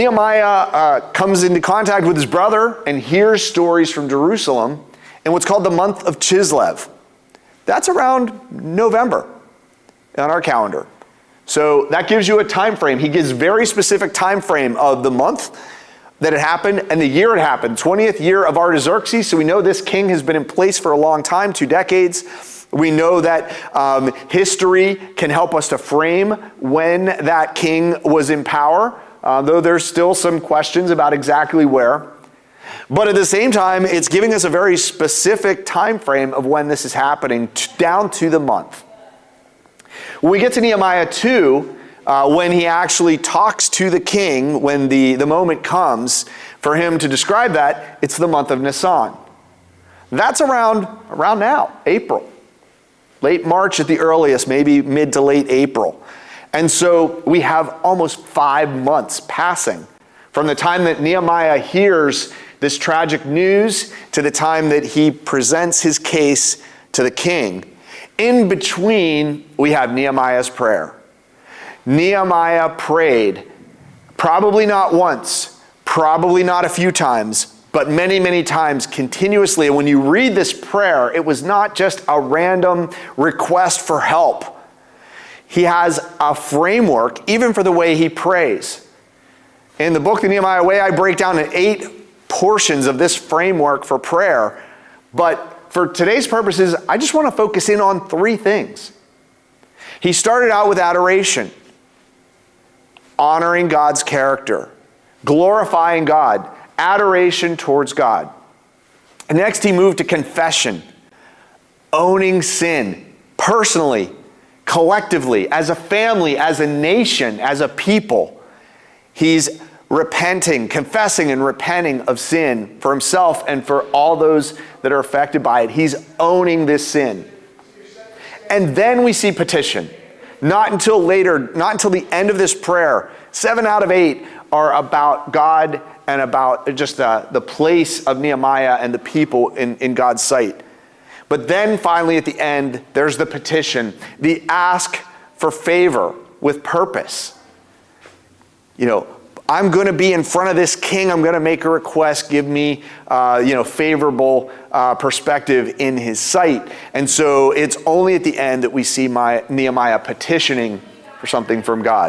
Nehemiah comes into contact with his brother and hears stories from Jerusalem in what's called the month of Chislev. That's around November on our calendar. So that gives you a time frame. He gives very specific time frame of the month that it happened and the year it happened, 20th year of Artaxerxes. So we know this king has been in place for a long time, 2 decades. We know that history can help us to frame when that king was in power, though there's still some questions about exactly where. But at the same time, it's giving us a very specific time frame of when this is happening, down to the month. When we get to Nehemiah 2, when he actually talks to the king, when the moment comes for him to describe that, it's the month of Nisan. That's around now, April. Late March at the earliest, maybe mid to late April. And so we have almost 5 months passing from the time that Nehemiah hears this tragic news to the time that he presents his case to the king. In between, we have Nehemiah's prayer. Nehemiah prayed, probably not once, probably not a few times, but many, many times continuously. And when you read this prayer, it was not just a random request for help. He has a framework, even for the way he prays. In the book, The Nehemiah Way, I break down in 8 portions of this framework for prayer. But for today's purposes, I just want to focus in on 3 things. He started out with adoration, honoring God's character, glorifying God, adoration towards God. And next, he moved to confession, owning sin, personally, collectively, as a family, as a nation, as a people. He's repenting, confessing and repenting of sin for himself and for all those that are affected by it. He's owning this sin. And then we see petition. Not until later, not until the end of this prayer. 7 out of 8 are about God and about just the place of Nehemiah and the people in God's sight. But then finally at the end, there's the petition, the ask for favor with purpose. I'm going to be in front of this king. I'm going to make a request. Give me, favorable perspective in his sight. And so it's only at the end that we see Nehemiah petitioning for something from God.